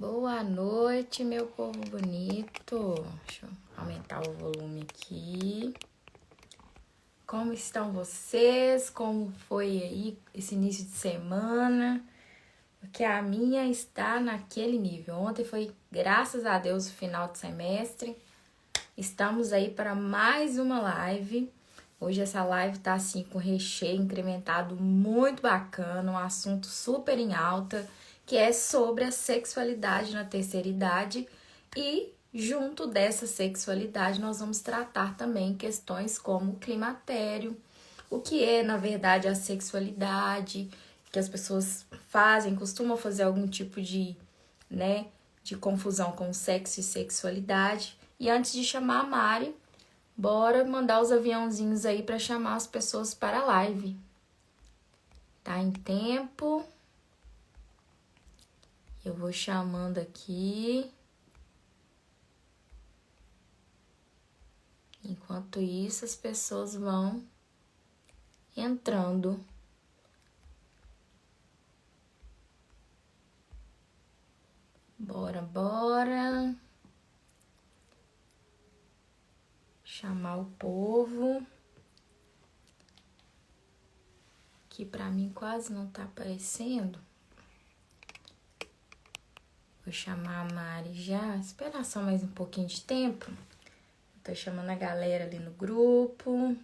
Boa noite, meu povo bonito. Deixa eu aumentar o volume aqui. Como estão vocês? Como foi aí esse início de semana? Porque a minha está naquele nível. Ontem foi, graças a Deus, o final de semestre. Estamos aí para mais uma live. Hoje essa live tá assim com recheio incrementado muito bacana, um assunto super em alta, que é sobre a sexualidade na terceira idade e junto dessa sexualidade nós vamos tratar também questões como o climatério, o que é na verdade a sexualidade, que as pessoas costumam fazer algum tipo de confusão com sexo e sexualidade. E antes de chamar a Mari, bora mandar os aviãozinhos aí para chamar as pessoas para a live. Tá em tempo. Eu vou chamando aqui. Enquanto isso, as pessoas vão entrando. Bora. Chamar o povo. Que pra mim quase não tá aparecendo. Vou chamar a Mari já. Esperar só mais um pouquinho de tempo. Tô chamando a galera ali no grupo.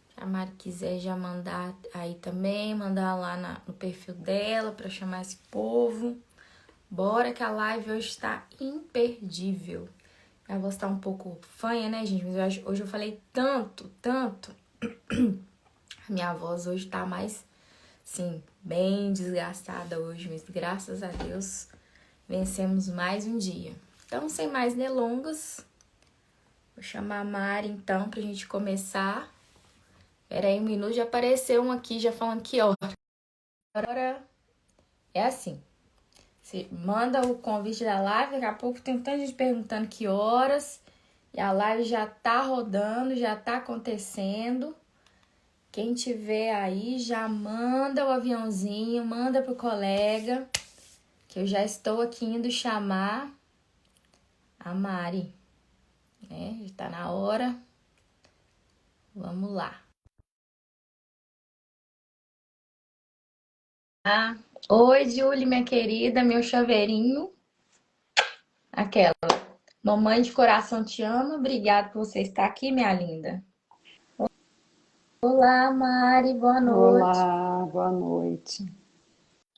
Se a Mari quiser já mandar aí também, mandar lá no perfil dela pra chamar esse povo. Bora que a live hoje está imperdível. A voz tá um pouco fanha, né, gente? Mas hoje eu falei tanto. A minha voz hoje tá mais, sim, bem desgastada hoje, mas graças a Deus vencemos mais um dia. Então, sem mais delongas, vou chamar a Mari então pra gente começar. Pera aí um minuto, já apareceu um aqui já falando que hora. É assim, você manda o convite da live, daqui a pouco tem um tanto de gente perguntando que horas. E a live já tá rodando, já tá acontecendo. Quem tiver aí, já manda o aviãozinho, manda pro colega, que eu já estou aqui indo chamar a Mari, né? Já tá na hora. Vamos lá. Oi, Julie, minha querida, meu chaveirinho. Aquela. Mamãe de coração te ama. Obrigada por você estar aqui, minha linda. Olá, Mari, boa noite. Olá, boa noite.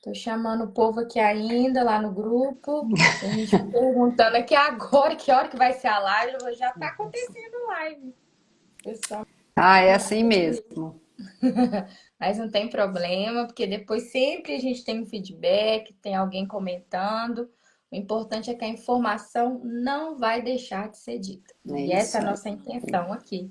Tô chamando o povo aqui ainda, lá no grupo. Tem gente me perguntando aqui agora, que hora que vai ser a live. Já tá acontecendo a live. Pessoal, Ah, é assim mesmo. mas não tem problema, porque depois sempre a gente tem um feedback, tem alguém comentando. O importante é que a informação não vai deixar de ser dita. É E essa é isso a aí. nossa intenção aqui,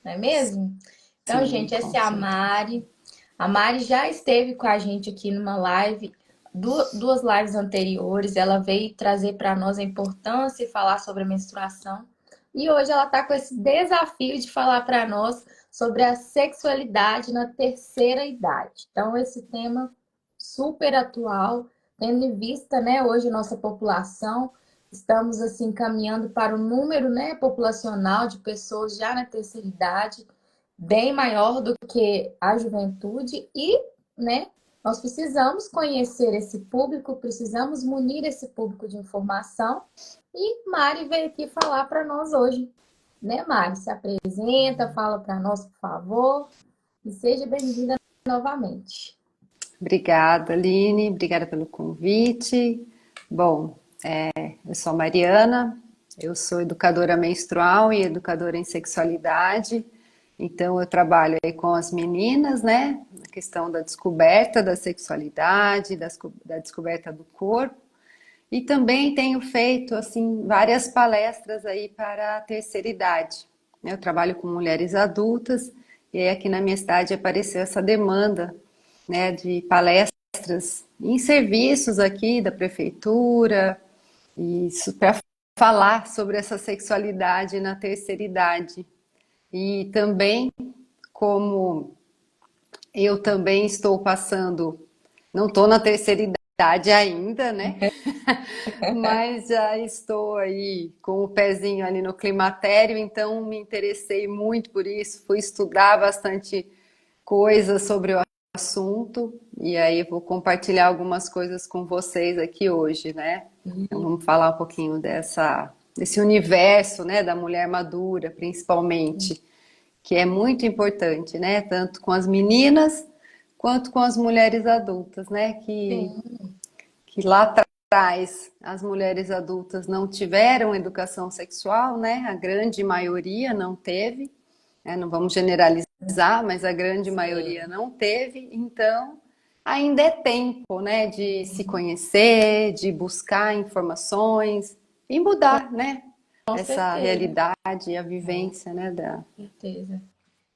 não é mesmo? Então, Sim, gente, com essa é a certeza. Mari. A Mari já esteve com a gente aqui numa live, duas lives anteriores. Ela veio trazer para nós a importância e falar sobre a menstruação. E hoje ela está com esse desafio de falar para nós sobre a sexualidade na terceira idade. Então, esse tema super atual, tendo em vista, né, hoje nossa população, estamos assim caminhando para o número, né, populacional de pessoas já na terceira idade bem maior do que a juventude e, né, nós precisamos conhecer esse público, precisamos munir esse público de informação e Mari veio aqui falar para nós hoje, né, Mari? Se apresenta, fala para nós, por favor, e seja bem-vinda novamente. Obrigada, Aline. Obrigada pelo convite. Bom, eu sou a Mariana, eu sou educadora menstrual e educadora em sexualidade. Então, eu trabalho aí com as meninas, né? Na questão da descoberta da sexualidade, da descoberta do corpo. E também tenho feito assim várias palestras aí para a terceira idade. Eu trabalho com mulheres adultas e aí aqui na minha cidade apareceu essa demanda, né, de palestras em serviços aqui da prefeitura e isso para falar sobre essa sexualidade na terceira idade. E também como eu também estou passando, não estou na terceira idade, idade ainda, né? Mas já estou aí com o pezinho ali no climatério, então me interessei muito por isso, fui estudar bastante coisas sobre o assunto e aí vou compartilhar algumas coisas com vocês aqui hoje, né? Então E, vamos falar um pouquinho desse universo, né, da mulher madura, principalmente, que é muito importante, né? Tanto com as meninas quanto com as mulheres adultas, né? sim, Que lá atrás as mulheres adultas não tiveram educação sexual, né? A grande maioria não teve, né? Não vamos generalizar, mas a grande maioria sim, não teve, então ainda é tempo, né, de se uhum, conhecer, de buscar informações e mudar, né, com essa certeza. realidade e a Com vivência, né, da... certeza.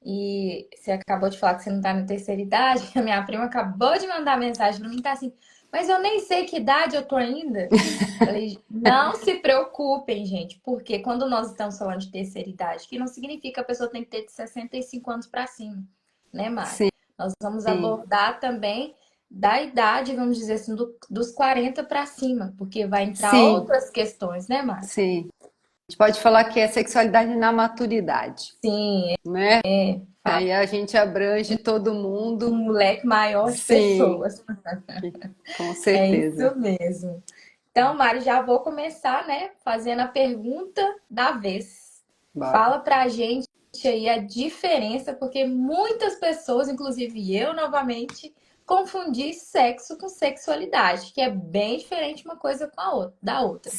E você acabou de falar que você não tá na terceira idade. A minha prima acabou de mandar mensagem pra mim, tá assim, mas eu nem sei que idade eu tô ainda. Falei, não se preocupem, gente, porque quando nós estamos falando de terceira idade, que não significa que a pessoa tem que ter de 65 anos para cima, né, Mari? Sim, Nós vamos abordar também da idade, vamos dizer assim, dos 40 para cima, porque vai entrar sim, outras questões, né, Mari? sim. A gente pode falar que é sexualidade na maturidade, Sim, né? é, Aí a gente abrange todo mundo. um leque maior de Sim, pessoas. com É certeza. isso mesmo. Então, Mari, já vou começar, né, fazendo a pergunta da vez. Bora. Fala pra gente aí a diferença, porque muitas pessoas, inclusive eu novamente, confundi sexo com sexualidade, que é bem diferente uma coisa com a outra, da outra.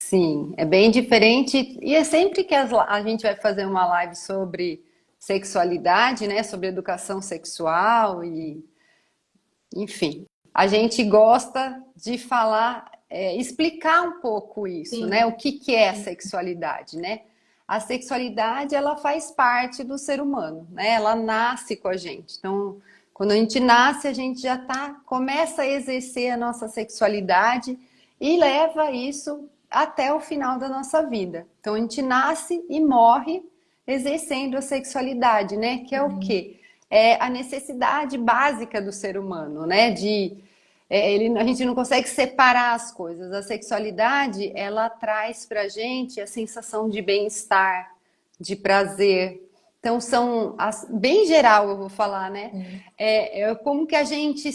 Sim, é bem diferente. E é sempre que a gente vai fazer uma live sobre sexualidade, né? Sobre educação sexual e, enfim, a gente gosta de falar, explicar um pouco isso, né? Sim, O que que é a sexualidade, né? A sexualidade, ela faz parte do ser humano, né? Ela nasce com a gente. Então, quando a gente nasce, a gente já começa a exercer a nossa sexualidade e leva isso até o final da nossa vida. Então, a gente nasce e morre exercendo a sexualidade, né? Que é o sim, quê? É a necessidade básica do ser humano, né? A gente não consegue separar as coisas. A sexualidade, ela traz pra gente a sensação de bem-estar, de prazer. Então, bem geral, eu vou falar, né? sim. Como que a gente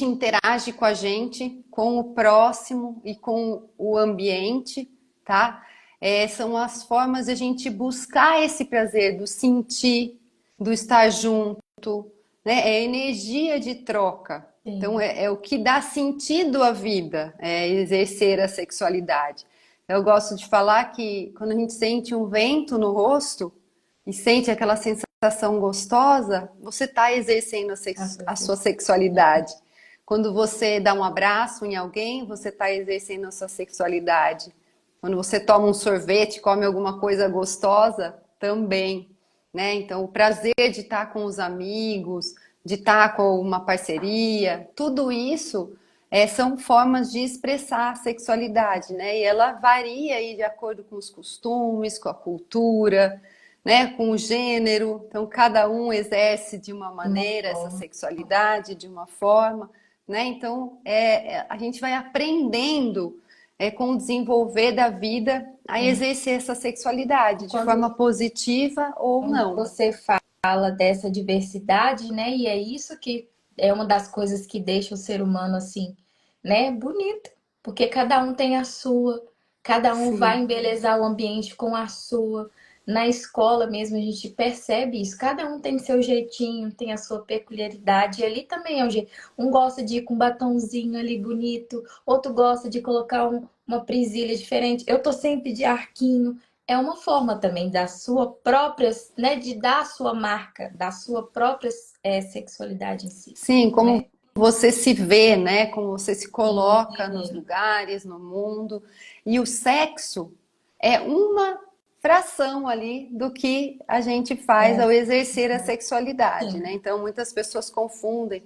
interage com a gente, com o próximo e com o ambiente, tá? São as formas de a gente buscar esse prazer, do sentir, do estar junto, né? É energia de troca. Então, Sim. é o que dá sentido à vida, é exercer a sexualidade. Eu gosto de falar que quando a gente sente um vento no rosto e sente aquela sensação gostosa, você está exercendo a sua sexualidade. Quando você dá um abraço em alguém, você está exercendo a sua sexualidade. Quando você toma um sorvete, come alguma coisa gostosa, também, né? Então, o prazer de estar com os amigos, de estar com uma parceria, tudo isso são formas de expressar a sexualidade, né? E ela varia aí de acordo com os costumes, com a cultura, né? Com o gênero. Então, cada um exerce de uma De uma maneira essa forma. sexualidade, de uma forma, né? Então, a gente vai aprendendo com o desenvolver da vida a Sim. exercer essa E sexualidade de forma positiva ou quando não. você fala dessa diversidade, né? E é isso que é uma das coisas que deixa o ser humano assim, né? Bonito, porque cada um tem a sua, cada um vai Sim, embelezar o ambiente com a sua. Na escola mesmo a gente percebe isso, cada um tem seu jeitinho, tem a sua peculiaridade, e ali também é um jeito. Um gosta de ir com um batonzinho ali bonito, outro gosta de colocar uma presilha diferente. Eu tô sempre de arquinho, é uma forma também da sua própria, né, de dar a sua marca, da sua própria sexualidade em si, sim, como né? você se vê, né? Como você se coloca nos E lugares, no mundo. E o sexo é uma fração ali do que a gente faz é, ao exercer a sexualidade, sim, né? Então, muitas pessoas confundem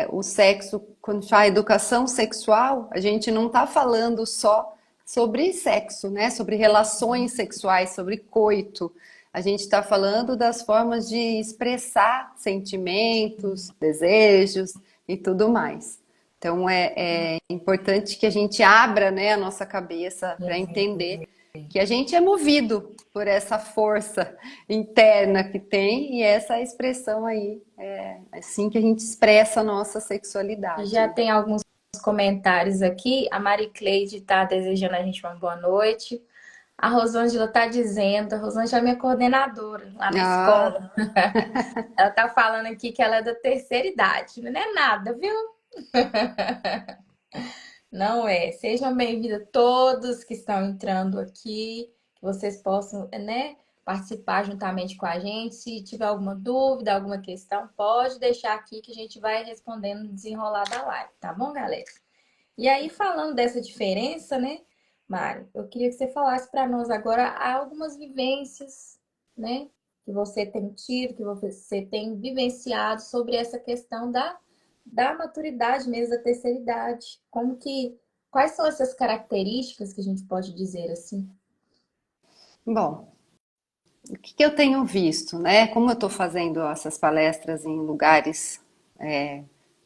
o sexo, quando fala educação sexual, a gente não está falando só sobre sexo, né? Sobre relações sexuais, sobre coito. A gente está falando das formas de expressar sentimentos, desejos e tudo mais. Então é importante que a gente abra, né, a nossa cabeça para entender que a gente é movido por essa força interna que tem e essa expressão aí, é assim que a gente expressa a nossa E já sexualidade. tem alguns comentários aqui. A Mari Cleide está desejando a gente uma boa noite. A Rosângela está dizendo, a Rosângela é minha coordenadora lá na Ah, escola. Ela está falando aqui que ela é da terceira idade. Não é nada, viu? Não é. Sejam bem-vindos todos que estão entrando aqui, que vocês possam, né, participar juntamente com a gente. Se tiver alguma dúvida, alguma questão, pode deixar aqui que a gente vai respondendo no desenrolar da live, tá bom, galera? E aí, falando dessa diferença, né, Mari, eu queria que você falasse para nós agora algumas vivências, né, que você tem tido, que você tem vivenciado sobre essa questão da maturidade mesmo, da terceira idade. Quais são essas características que a gente pode dizer assim? bom, o que que eu tenho visto, né? Como eu estou fazendo essas palestras em lugares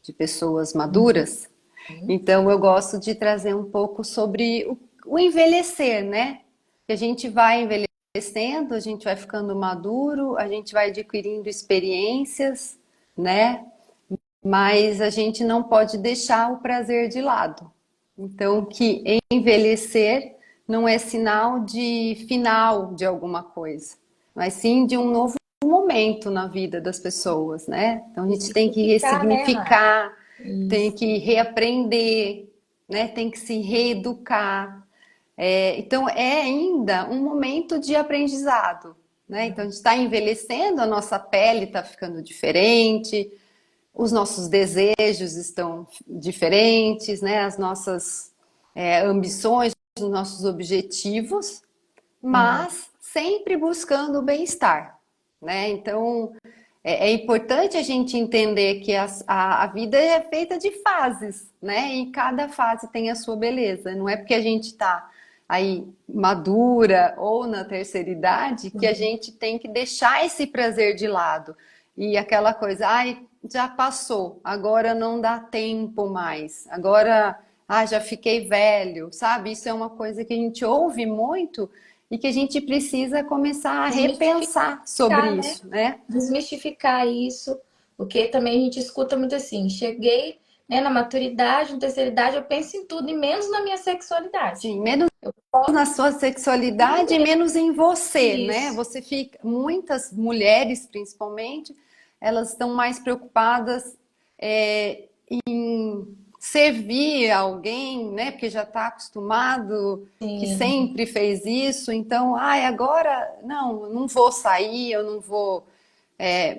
de pessoas maduras, Uhum. então eu gosto de trazer um pouco sobre o envelhecer, né? Que a gente vai envelhecendo, a gente vai ficando maduro, a gente vai adquirindo experiências, né? Mas a gente não pode deixar o prazer de lado. Então, que envelhecer não é sinal de final de alguma coisa, mas sim de um novo momento na vida das pessoas, né? Então, a gente tem que Ressignificar, né, Mari? ressignificar, tem Isso. que reaprender, né? Tem que se reeducar. Então, é ainda um momento de aprendizado, né? Então, a gente está envelhecendo, a nossa pele está ficando diferente, os nossos desejos estão diferentes, né? As nossas ambições, os nossos objetivos, Sim. mas sempre buscando o bem-estar, né? Então é importante a gente entender que a vida é feita de fases, né? E cada fase tem a sua beleza. Não é porque a gente está aí madura ou na terceira idade que a gente tem que deixar esse prazer de lado. E aquela coisa, ai, já passou, agora não dá tempo mais, agora, já fiquei velho, sabe? Isso é uma coisa que a gente ouve muito e que a gente precisa começar a repensar sobre Desmistificar, né? isso, né? Desmistificar isso, porque também a gente escuta muito assim, cheguei, né, na maturidade, na terceira idade, eu penso em tudo e menos na minha sexualidade. Sim, menos na sua sexualidade e menos em você, né? Isso. Você fica, muitas mulheres principalmente, elas estão mais preocupadas em servir alguém, né? Porque já está acostumado, que Sim. sempre fez isso, então, ai, agora não, eu não vou sair, eu não vou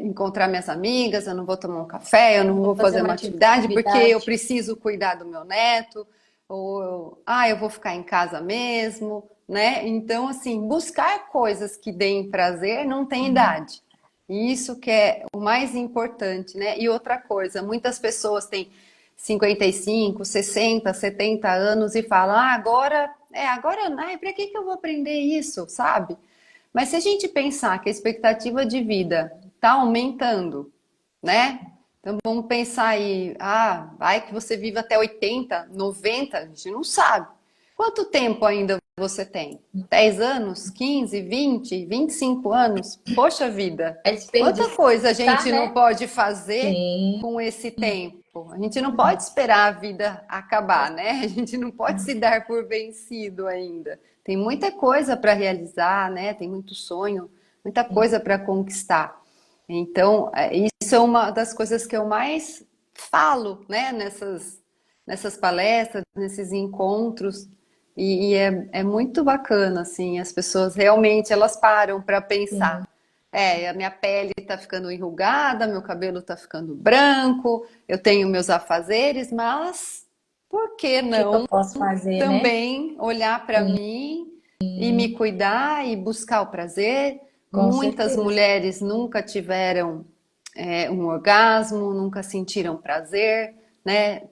encontrar minhas amigas, eu não vou tomar um café, eu não Vou vou fazer fazer uma uma atividade porque eu atividade. preciso cuidar do meu neto, ou eu vou ficar em casa mesmo, né? Então, assim, buscar coisas que deem prazer não tem idade. E isso que é o mais importante, né? E outra coisa, muitas pessoas têm 55, 60, 70 anos e falam, agora, ai, para que eu vou aprender isso, sabe? Mas se a gente pensar que a expectativa de vida está aumentando, né? Então vamos pensar aí, vai que você vive até 80, 90, a gente não sabe. Quanto tempo ainda você tem? 10 anos, 15, 20, 25 anos? Poxa vida, É quanta coisa a desperdiçar, gente não né? pode fazer Sim. com esse tempo? A gente não pode esperar a vida acabar, né? A gente não pode se dar por vencido ainda. Tem muita coisa para realizar, né? Tem muito sonho, muita coisa para conquistar. Então, isso é uma das coisas que eu mais falo, né, nessas palestras, nesses encontros, e é muito bacana, assim, as pessoas realmente, elas param para pensar. Sim. A minha pele está ficando enrugada, meu cabelo está ficando branco, eu tenho meus afazeres, mas por que O que que eu não posso fazer, né? também olhar para mim e me cuidar e buscar o prazer? Com Muitas certeza. mulheres nunca tiveram um orgasmo, nunca sentiram prazer, né,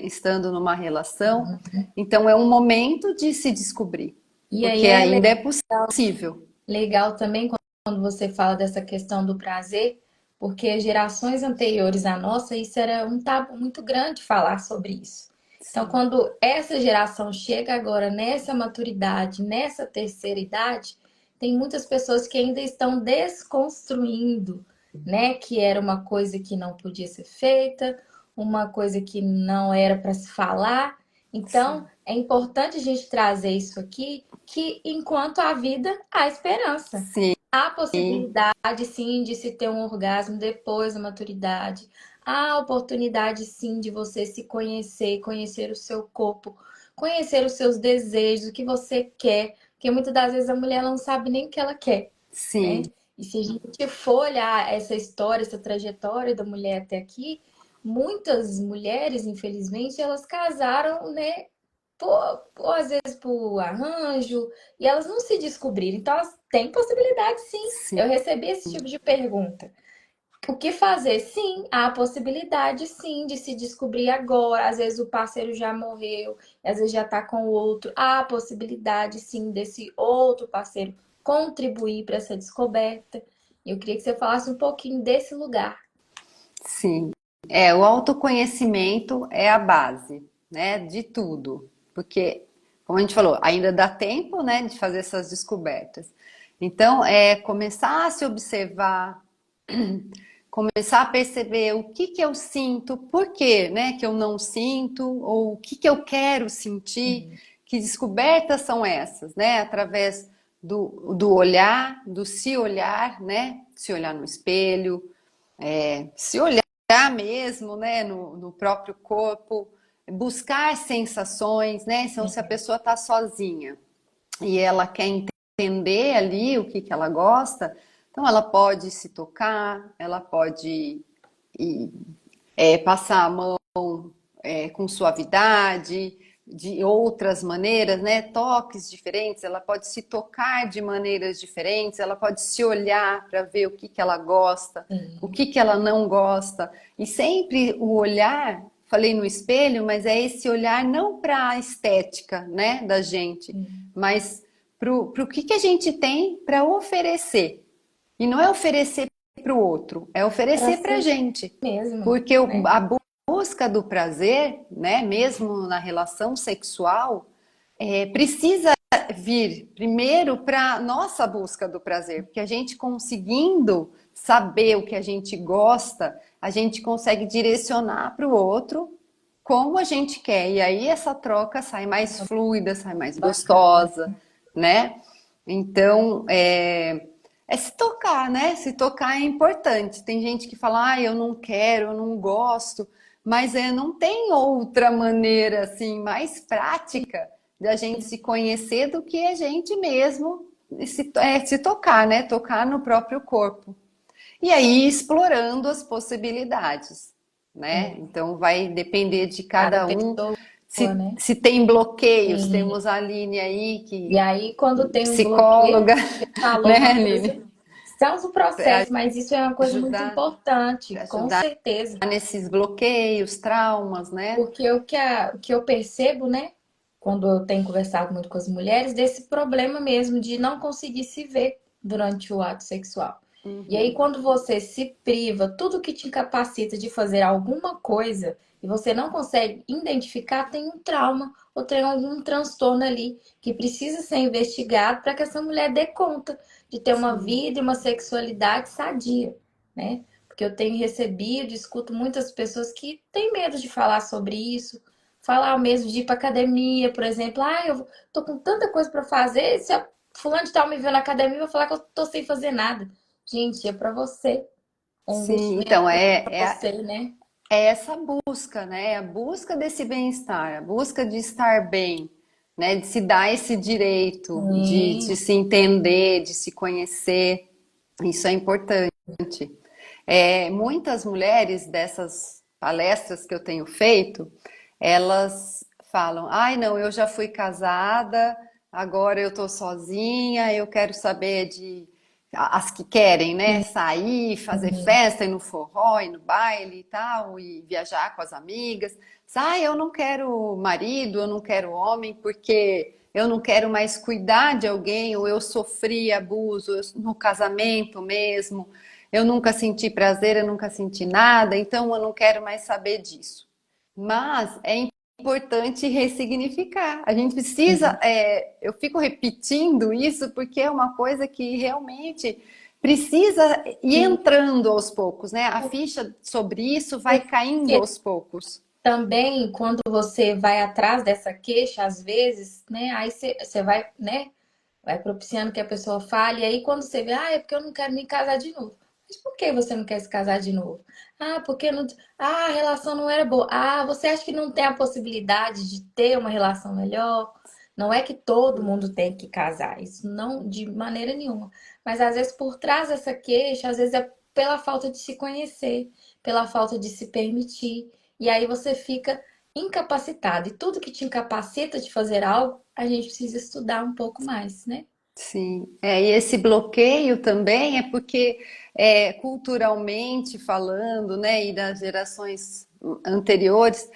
estando numa relação. Então é um momento de se descobrir, E aí porque é ainda é possível. legal também quando você fala dessa questão do prazer, porque gerações anteriores à nossa, isso era um tabu muito grande falar sobre isso. Então, Sim, quando essa geração chega agora nessa maturidade, nessa terceira idade, tem muitas pessoas que ainda estão desconstruindo, né? Que era uma coisa que não podia ser feita, uma coisa que não era para se falar. Então, sim, é importante a gente trazer isso aqui, que enquanto há vida, há esperança. sim, Há possibilidade, sim, de se ter um orgasmo depois da maturidade. Há oportunidade, sim, de você se conhecer, conhecer o seu corpo, conhecer os seus desejos, o que você quer. Porque muitas das vezes a mulher não sabe nem o que ela quer, né? sim, E se a gente for olhar essa história, essa trajetória da mulher até aqui, muitas mulheres, infelizmente, elas casaram, né? Às vezes por arranjo, e elas não se descobriram. Então, elas têm possibilidade, sim. sim, Eu recebi esse tipo de pergunta. O que fazer? Sim, há a possibilidade, sim, de se descobrir agora. Às vezes o parceiro já morreu, às vezes já está com o outro. Há a possibilidade, sim, desse outro parceiro contribuir para essa descoberta. Eu queria que você falasse um pouquinho desse lugar. sim. É, o autoconhecimento é a base, né, de tudo, porque, como a gente falou, ainda dá tempo, né, de fazer essas descobertas. Então, é começar a se observar, começar a perceber o que que eu sinto, por que, né, que eu não sinto, ou o que que eu quero sentir, que descobertas são essas, né, através do olhar, do se olhar, né, se olhar no espelho, se olhar mesmo, né, no próprio corpo, buscar sensações, né, então se a pessoa está sozinha e ela quer entender ali o que que ela gosta, então ela pode se tocar, ela pode passar a mão com suavidade, de outras maneiras, né? Toques diferentes, ela pode se tocar de maneiras diferentes, ela pode se olhar para ver o que que ela gosta, o Sim, que que ela não gosta. E sempre o olhar, falei no espelho, mas é esse olhar não para a estética, né, da gente, sim. mas para o que a gente tem para oferecer. E não é oferecer para o outro, é Para oferecer para a si gente. mesmo, Porque né? a busca do prazer, né, mesmo na relação sexual, precisa vir primeiro para nossa busca do prazer, porque a gente conseguindo saber o que a gente gosta, a gente consegue direcionar para o outro como a gente quer. E aí essa troca sai mais fluida, sai mais Bacana. gostosa, né? Então, é se tocar, né? Se tocar é importante. Tem gente que fala, ah, eu não quero, eu não gosto, mas não tem outra maneira assim mais prática da gente se conhecer do que a gente mesmo se tocar, né? Tocar no próprio corpo. E aí explorando as possibilidades, né? É, Então vai depender de cada cada um. pessoa, né? Se tem bloqueios, Sim. temos a Aline aí, E que aí, quando tem um bloqueio, psicóloga, você falou né, uma Aline? coisa, estamos no Para processo, mas isso é uma coisa muito ajudar, importante, para com ajudar certeza. nesses bloqueios, traumas, né? Porque o que eu percebo, né, quando eu tenho conversado muito com as mulheres, desse problema mesmo de não conseguir se ver durante o ato sexual. E aí, Uhum. quando você se priva, tudo que te incapacita de fazer alguma coisa e você não consegue identificar, tem um trauma ou tem algum transtorno ali que precisa ser investigado para que essa mulher dê conta de ter uma Sim, vida e uma sexualidade sadia, né? Porque eu tenho recebido, escuto muitas pessoas que têm medo de falar sobre isso, falar mesmo de ir para academia, por exemplo. Ah, eu tô com tanta coisa para fazer, se a fulano de tal me ver na academia, vai falar que eu tô sem fazer nada. Gente, é para você. É um sim. investimento Então, para você, né? é essa busca, né? A busca desse bem-estar, a busca de estar bem, né? De se dar esse direito, de Sim, se entender, de se conhecer. Isso é importante. Muitas mulheres dessas palestras que eu tenho feito, elas falam: ai, não, eu já fui casada, agora eu tô sozinha, eu quero saber de. As que querem, né, sair, fazer sim. festa, ir no forró, ir no baile e tal, e viajar com as amigas. Ai, eu não quero marido, eu não quero homem, porque eu não quero mais cuidar de alguém, ou eu sofri abuso no casamento mesmo. eu nunca senti prazer, eu nunca senti nada, então eu não quero mais saber disso. Mas é importante ressignificar. A gente precisa, Sim. eu fico repetindo isso porque é uma coisa que realmente precisa ir Sim. entrando aos poucos, né? A ficha sobre isso vai caindo Porque aos poucos. também, quando você vai atrás dessa queixa, às vezes, né, aí você vai, né, vai propiciando que a pessoa fale, e aí quando você vê, ah, é porque eu não quero me casar de novo. Mas por que você não quer se casar de novo? Ah, porque não, ah, a relação não era boa. Ah, você acha que não tem a possibilidade de ter uma relação melhor? Não é que todo mundo tem que casar, isso não de maneira nenhuma. Mas às vezes por trás dessa queixa, às vezes é pela falta de se conhecer, pela falta de se permitir. E aí você fica incapacitado. E tudo que te incapacita de fazer algo, a gente precisa estudar um pouco mais, né? Sim, e esse bloqueio também é porque culturalmente falando, né, e das gerações anteriores,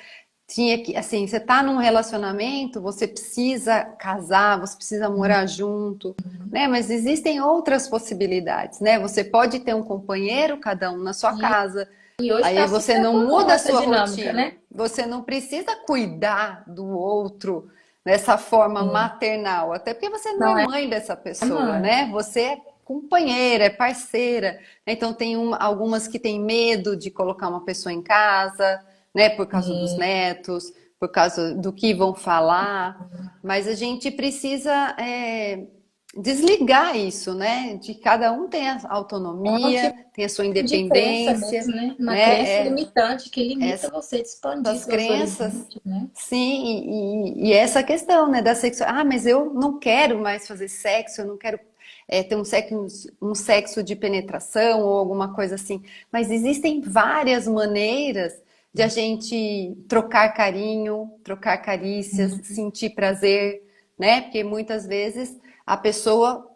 tinha que, assim, você tá num relacionamento, você precisa casar, você precisa morar junto, né? Mas existem outras possibilidades, né? Você pode ter um companheiro, cada um na sua E, casa. e hoje Aí está você super não comum muda a essa sua dinâmica, rotina. né? Você não precisa cuidar do outro dessa forma Sim. maternal, até porque você não é Não é mãe dessa pessoa, mãe. né? Você é companheira, é parceira. Então tem algumas que têm medo de colocar uma pessoa em casa, né? Por causa dos Sim. netos, por causa do que vão falar. Mas a gente precisa desligar isso, né? De cada um tem a É um autonomia, tipo tem a sua de crença independência, mesmo, né? Uma crença né? limitante que limita você de expandir Essas seus crenças, horizontes, né? sim, e essa questão, né, da sexualidade. Ah, mas eu não quero mais fazer sexo, eu não quero ter um sexo de penetração ou alguma coisa assim. Mas existem várias maneiras de a gente trocar carinho, trocar carícias, sentir prazer, né? Porque muitas vezes a pessoa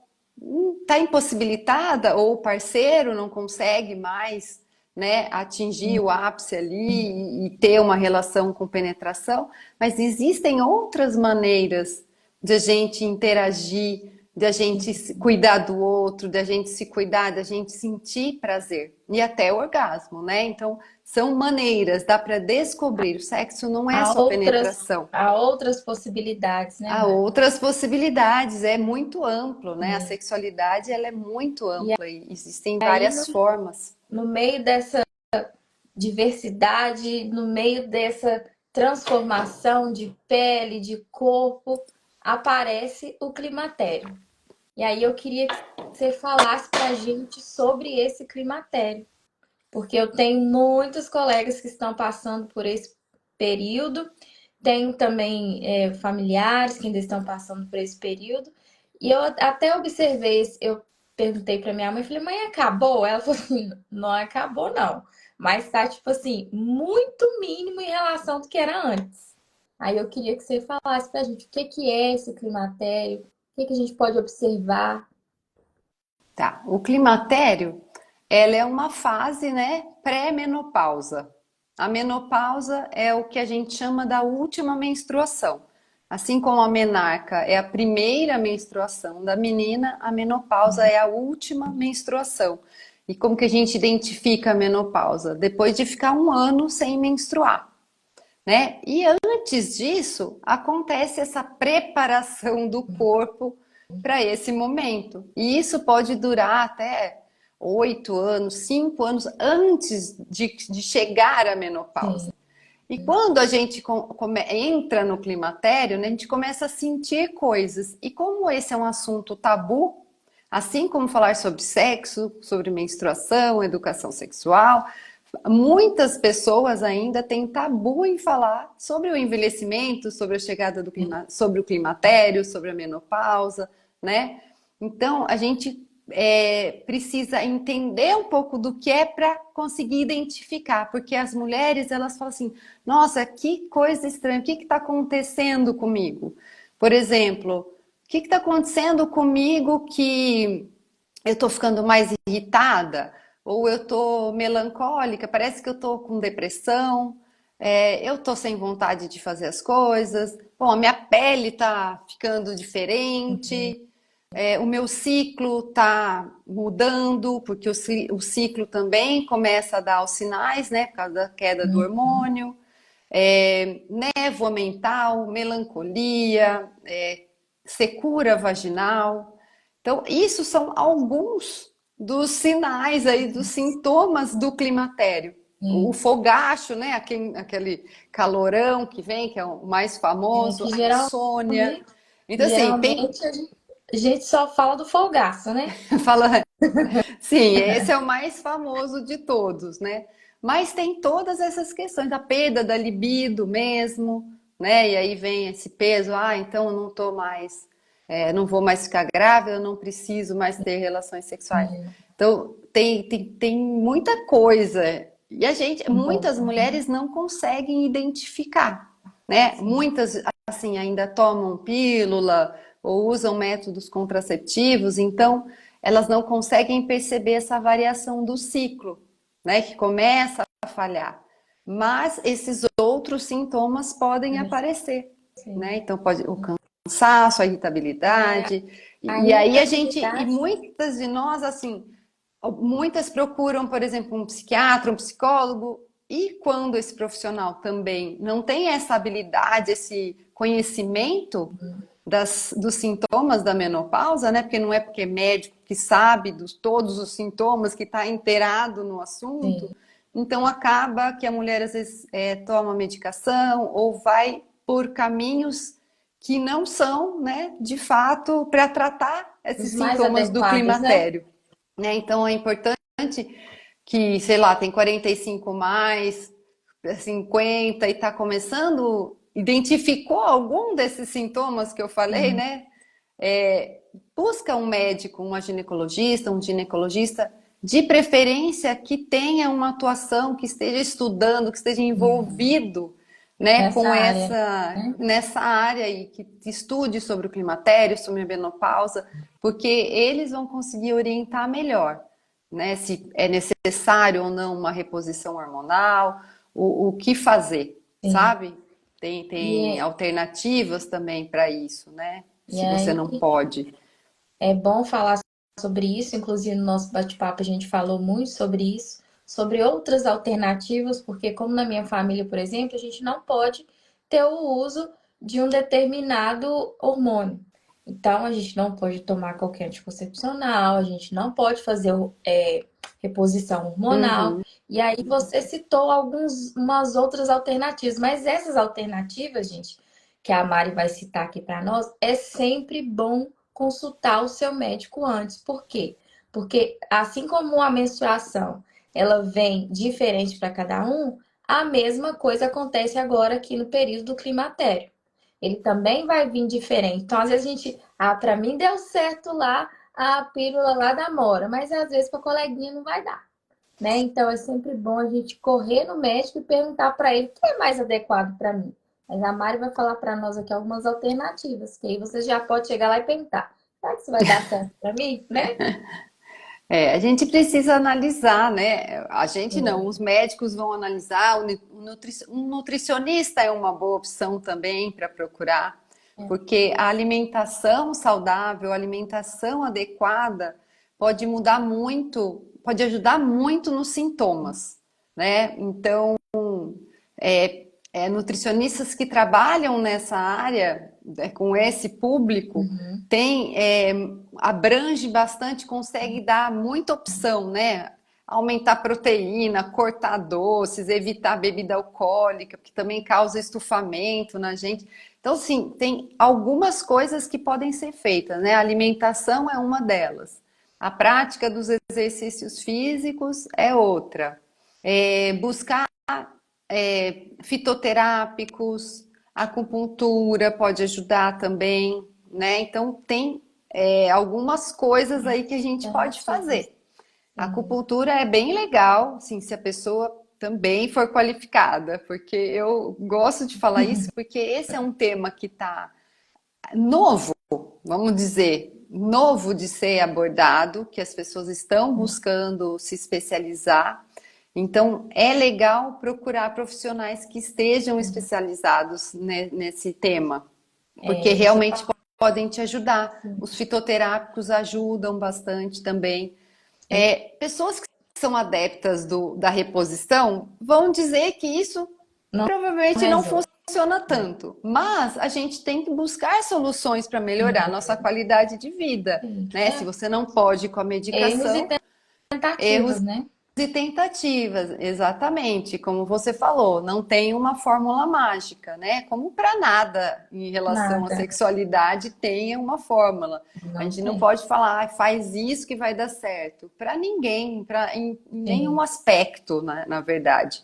está impossibilitada ou o parceiro não consegue mais, né, atingir o ápice ali e ter uma relação com penetração, mas existem outras maneiras de a gente interagir, de a gente cuidar do outro, de a gente se cuidar, de a gente sentir prazer e até orgasmo, né? Então, são maneiras, dá para descobrir. O sexo não é Há só outras, penetração. há outras possibilidades, né, Há Mari? outras possibilidades, é muito amplo, né? A Sim. sexualidade ela é muito E ampla e existem aí, várias formas. no meio dessa diversidade, no meio dessa transformação de pele, de corpo, aparece o climatério. E aí eu queria que você falasse para a gente sobre esse climatério, porque eu tenho muitos colegas que estão passando por esse período, tenho também familiares que ainda estão passando por esse período, e eu até observei, eu perguntei para minha mãe, falei, mãe, acabou? Ela falou assim, não acabou não, mas tá tipo assim, muito mínimo em relação do que era antes. Aí eu queria que você falasse pra gente o que que é esse climatério, o que que a gente pode observar. Tá. O climatério, ela é uma fase, né, pré-menopausa. A menopausa é o que a gente chama da última menstruação. Assim como a menarca é a primeira menstruação da menina, a menopausa é a última menstruação. E como que a gente identifica a menopausa? Depois de ficar um ano sem menstruar, né? E antes disso, acontece essa preparação do corpo para esse momento. E isso pode durar até 8 anos, 5 anos antes de chegar à menopausa. Sim, E quando a gente entra no climatério, né, a gente começa a sentir coisas. E como esse é um assunto tabu, assim como falar sobre sexo, sobre menstruação, educação sexual, muitas pessoas ainda têm tabu em falar sobre o envelhecimento, sobre a chegada do clima, sobre o climatério, sobre a menopausa, né? Então a gente precisa entender um pouco do que é para conseguir identificar, porque as mulheres elas falam assim: nossa, que coisa estranha, o que está acontecendo comigo? Por exemplo, o que está acontecendo comigo que eu estou ficando mais irritada, ou eu estou melancólica, parece que eu estou com depressão, eu estou sem vontade de fazer as coisas, bom, a minha pele está ficando diferente, o meu ciclo está mudando, porque o ciclo também começa a dar os sinais, né, por causa da queda do Uhum. hormônio, névoa mental, melancolia, secura vaginal. Então, isso são alguns dos sinais aí, dos sintomas do climatério. O Sim. fogacho, né, aquele calorão que vem, que é o mais É famoso, que a insônia. Então, assim, tem, geralmente a gente só fala do folgaço, né? fala, sim, esse é o mais famoso de todos, né? Mas tem todas essas questões, a perda da libido mesmo, né? E aí vem esse peso, então eu não tô mais, não vou mais ficar grávida, eu não preciso mais ter relações sexuais. Sim. Então tem muita coisa. E muitas Envolve. mulheres não conseguem identificar, né? Sim. Muitas, assim, ainda tomam pílula ou usam métodos contraceptivos, então elas não conseguem perceber essa variação do ciclo, né, que começa a falhar. Mas esses outros sintomas podem aparecer, né? Sim. Então pode o cansaço, a É, irritabilidade, a e aí e irritabilidade. muitas de nós assim, muitas procuram, por exemplo, um psiquiatra, um psicólogo, e quando esse profissional também não tem essa habilidade, esse conhecimento dos sintomas da menopausa, né? Porque não é porque é médico que sabe todos os sintomas, que está inteirado no assunto, Sim. então acaba que a mulher às vezes toma medicação ou vai por caminhos que não são, né, de fato, para tratar esses Os mais sintomas do adequados, né? climatério, né? Então é importante que, sei lá, tem 45 mais, 50 e está começando, identificou algum desses sintomas que eu falei, Sim. né? Busca um médico, uma ginecologista, um ginecologista, de preferência que tenha uma atuação, que esteja estudando, que esteja Sim. envolvido, né, Nessa com área, né? nessa área aí, que estude sobre o climatério, sobre a menopausa, porque eles vão conseguir orientar melhor, né, se é necessário ou não uma reposição hormonal, o que fazer, Sim. sabe? Tem E, alternativas também para isso, né? e Se você aí não pode. é bom falar sobre isso, inclusive no nosso bate-papo a gente falou muito sobre isso, sobre outras alternativas, porque como na minha família, por exemplo, a gente não pode ter o uso de um determinado hormônio. Então, a gente não pode tomar qualquer anticoncepcional, a gente não pode fazer reposição hormonal. Uhum. E aí você citou umas outras alternativas, mas essas alternativas, gente, que a Mari vai citar aqui para nós, é sempre bom consultar o seu médico antes. Por quê? Porque assim como a menstruação, ela vem diferente para cada um, a mesma coisa acontece agora aqui no período do climatério. Ele também vai vir diferente. Então, às vezes a gente, para mim deu certo lá a pílula lá da Mora, mas às vezes para coleguinha não vai dar, né? Então é sempre bom a gente correr no médico e perguntar para ele o que é mais adequado para mim. Mas a Mari vai falar para nós aqui algumas alternativas, que aí você já pode chegar lá e perguntar: será que isso vai dar certo para mim, né? A gente precisa analisar, né? A gente não, Sim, os médicos vão analisar, um nutricionista é uma boa opção também para procurar, porque a alimentação saudável, a alimentação adequada pode mudar muito, pode ajudar muito nos sintomas, né? Então, nutricionistas que trabalham nessa área, com esse público, uhum, abrange bastante, consegue dar muita opção, né? Aumentar proteína, cortar doces, evitar bebida alcoólica, que também causa estufamento na gente. Então, sim, tem algumas coisas que podem ser feitas, né? A alimentação é uma delas. A prática dos exercícios físicos é outra. Buscar fitoterápicos, acupuntura pode ajudar também, né? Então tem algumas coisas aí que a gente pode alternativas. fazer. A Sim, acupuntura é bem legal, assim, se a pessoa também for qualificada, porque eu gosto de falar isso, porque esse é um tema que está novo, vamos dizer, novo de ser abordado, que as pessoas estão buscando se especializar. Então, é legal procurar profissionais que estejam especializados nesse tema, porque você realmente podem te ajudar. Os fitoterápicos ajudam bastante também. Pessoas que são adeptas da reposição vão dizer que isso Não provavelmente não resolve. funciona tanto, mas a gente tem que buscar soluções para melhorar a nossa qualidade de vida, né? Se você não pode com a Erros e medicação, erros tentativas, né? e tentativas, exatamente, como você falou, não tem uma fórmula mágica, né? Como para nada em relação à Nada. sexualidade tem uma fórmula. A Não gente não tem. pode falar, faz isso que vai dar certo. Para ninguém, em nenhum Sim. aspecto, na verdade.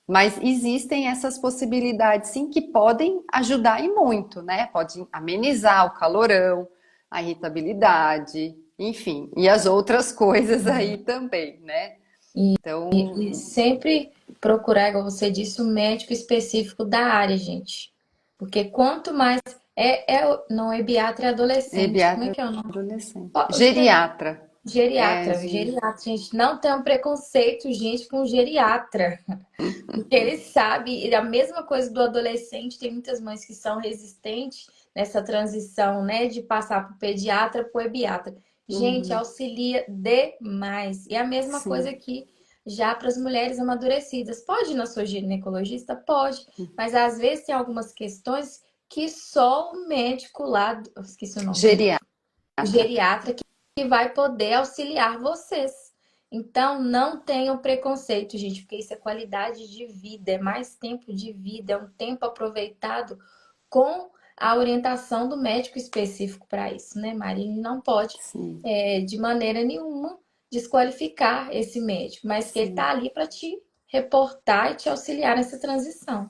Mas existem essas possibilidades, sim, que podem ajudar e muito, né? Pode amenizar o calorão, a irritabilidade, enfim, e as outras coisas aí também, né? Então, E sempre procurar, igual você disse, um médico específico da área, gente. Porque quanto mais. Não é pediatra, é adolescente. Como é pediatra que é o nome? adolescente. Ó, Geriatra. É, Geriatra, geriatra, gente. Não tem um preconceito, gente, com geriatra. Porque ele sabe, e a mesma coisa do adolescente, tem muitas mães que são resistentes nessa transição, né, de passar para o pediatra para o ebiatra. Gente, uhum, auxilia demais. E a mesma coisa sim, aqui já para as mulheres amadurecidas. Pode ir na sua ginecologista? Pode, mas às vezes tem algumas questões que só o médico lá, esqueci o nome do médico, o geriatra. geriatra, que vai poder auxiliar vocês. Então, não tenham preconceito, gente, porque isso é qualidade de vida, é mais tempo de vida, é um tempo aproveitado com a orientação do médico específico para isso, né, Maria? E não pode, Sim, de maneira nenhuma, desqualificar esse médico, mas que ele está sim. ali para te reportar e te auxiliar nessa transição.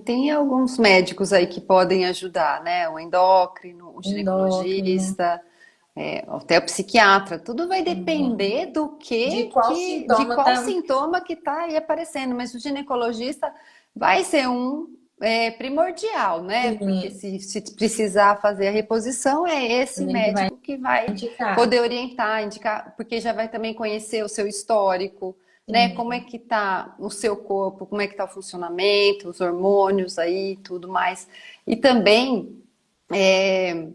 Tem alguns médicos aí que podem ajudar, né? O endócrino, o Endócrino, ginecologista, até o psiquiatra. Tudo vai depender do de qual de sintoma qual tá. sintoma que está aí aparecendo. Mas o ginecologista vai ser primordial, né? Porque Sim, se precisar fazer a reposição, é esse ele vai médico que vai indicar. poder orientar, indicar, porque já vai também conhecer o seu histórico, né? Como é Sim. que tá o seu corpo, como é que tá o funcionamento, os hormônios aí, tudo mais. E também, é,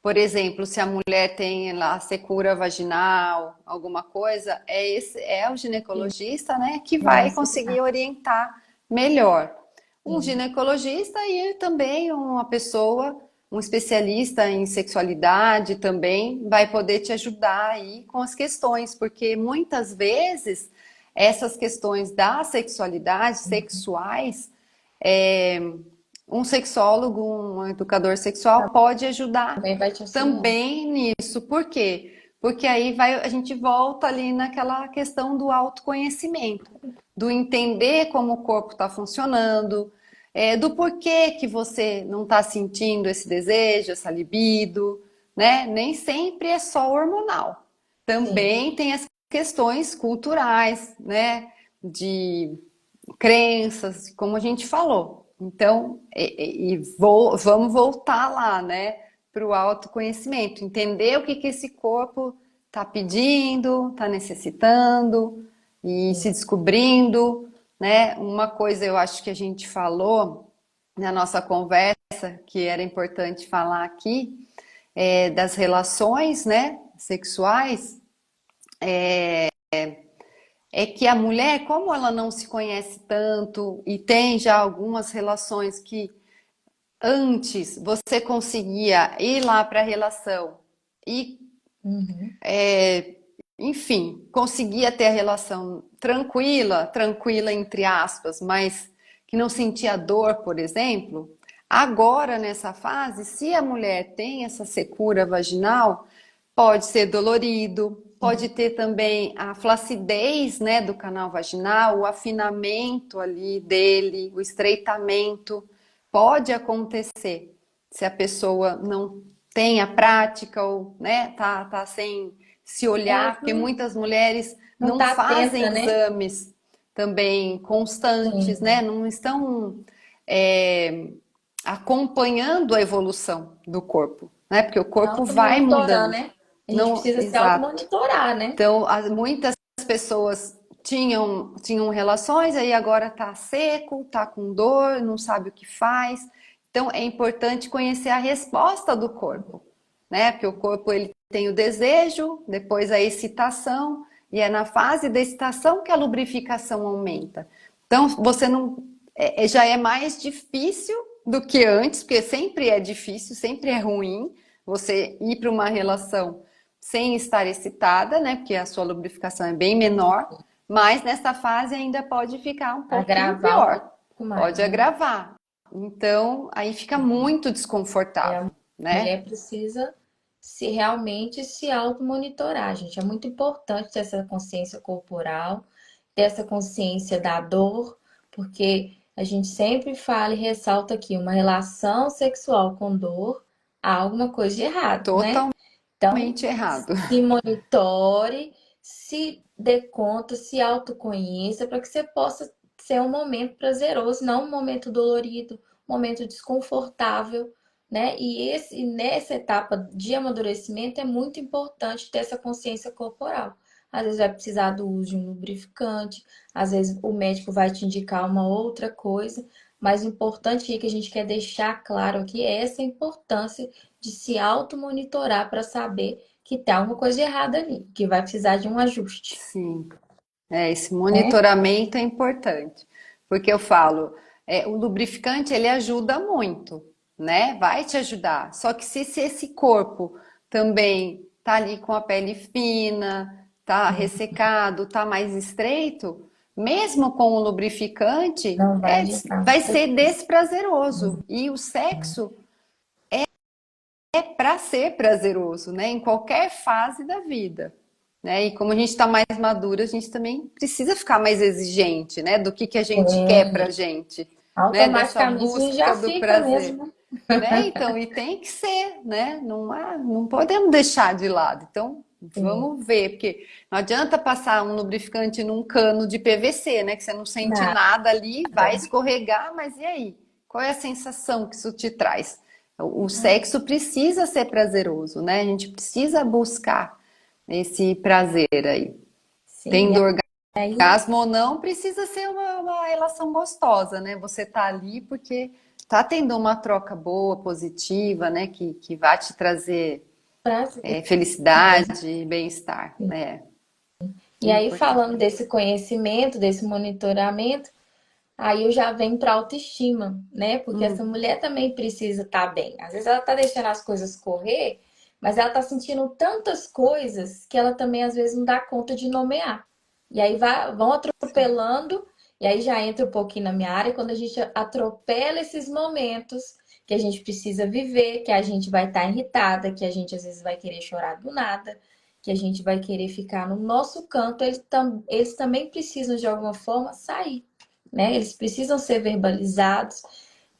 por exemplo, se a mulher tem lá secura vaginal, alguma coisa, é o ginecologista, né, que Vai vai conseguir auxiliar. orientar melhor. Um Sim. ginecologista e também uma pessoa, um especialista em sexualidade também vai poder te ajudar aí com as questões, porque muitas vezes essas questões da sexualidade, sexuais, é, um sexólogo, um educador sexual pode ajudar Também vai te auxiliar. também nisso. Por quê? Porque aí a gente volta ali naquela questão do autoconhecimento, do entender como o corpo está funcionando, do porquê que você não está sentindo esse desejo, essa libido, né? Nem sempre é só hormonal. Sim. Também tem as questões culturais, né? De crenças, como a gente falou. Então, vamos voltar lá, né, para o autoconhecimento, entender o que esse corpo está pedindo, está necessitando e se descobrindo, né? Uma coisa eu acho que a gente falou na nossa conversa que era importante falar aqui das relações, né, sexuais, é que a mulher, como ela não se conhece tanto e tem já algumas relações que antes você conseguia ir lá para a relação e, Uhum. enfim, conseguia ter a relação tranquila, tranquila entre aspas, mas que não sentia dor, por exemplo. Agora, nessa fase, se a mulher tem essa secura vaginal, pode ser dolorido, pode Sim. ter também a flacidez, né, do canal vaginal, o afinamento ali dele, o estreitamento. Pode acontecer se a pessoa não tem a prática ou, né, tá sem se olhar, porque Não, muitas mulheres não não tá fazem atenta, né? exames também constantes, né, Sim. não estão é, acompanhando a evolução do corpo, né? Porque o corpo vai Auto-monitorar, mudando. né? A gente Não, precisa se exato. auto-monitorar, né? Então, muitas pessoas tinham relações, aí agora tá seco, tá com dor, não sabe o que faz. Então, é importante conhecer a resposta do corpo, né? Porque o corpo ele tem o desejo, depois a excitação, e é na fase da excitação que a lubrificação aumenta. Então, você não já é mais difícil do que antes, porque sempre é difícil, sempre é ruim você ir para uma relação sem estar excitada, né? Porque a sua lubrificação é bem menor, mas nessa fase ainda pode ficar um pouquinho Agravar um pior, pouco mais, pode né? agravar. Então, aí fica muito É, a desconfortável, né? mulher precisa se realmente se automonitorar, gente. É muito importante ter essa consciência corporal, ter essa consciência da dor, porque a gente sempre fala e ressalta aqui, uma relação sexual com dor, há alguma coisa de errado, né? Totalmente Então, errado. se monitore, se dê conta, se autoconheça, para que você possa ser um momento prazeroso, não um momento dolorido, um momento desconfortável, né? E nessa etapa de amadurecimento é muito importante ter essa consciência corporal. Às vezes vai precisar do uso de um lubrificante, às vezes o médico vai te indicar uma outra coisa, mas o importante é que a gente quer deixar claro aqui é essa importância de se automonitorar para saber que tem alguma coisa errada ali, que vai precisar de um ajuste, Sim, esse né? monitoramento é importante, porque eu falo, o lubrificante ele ajuda muito, né? Vai te ajudar. Só que se esse corpo também tá ali com a pele fina, tá ressecado, tá mais estreito, mesmo com o lubrificante, Não vai adiantar. vai ser desprazeroso. E o sexo é para ser prazeroso, né? Em qualquer fase da vida. Né? E como a gente está mais madura, a gente também precisa ficar mais exigente, né? Do que a gente quer pra É, gente, né? Dessa automaticamente a gente já busca do fica prazer, mesmo. né? Então, e tem que ser, né? Não podemos deixar de lado. Então, Sim, vamos ver, porque não adianta passar um lubrificante num cano de PVC, né? Que você não sente nada. nada ali, vai escorregar, mas e aí? Qual é a sensação que isso te traz? O sexo precisa ser prazeroso, né? A gente precisa buscar esse prazer aí. Sim, Tendo e aí orgasmo ou não, precisa ser uma relação gostosa, né? Você tá ali porque tá tendo uma troca boa, positiva, né? Que vai te trazer prazer mesmo. felicidade e bem-estar, né? E aí, Importante. falando desse conhecimento, desse monitoramento, aí eu já venho para autoestima, né? Porque essa Hum, mulher também precisa estar bem. Às vezes ela tá deixando as coisas correr, mas ela tá sentindo tantas coisas que ela também às vezes não dá conta de nomear. E aí vão atropelando, e aí já entra um pouquinho na minha área, quando a gente atropela esses momentos que a gente precisa viver, que a gente vai estar irritada, que a gente às vezes vai querer chorar do nada, que a gente vai querer ficar no nosso canto, eles também precisam de alguma forma sair, né? Eles precisam ser verbalizados.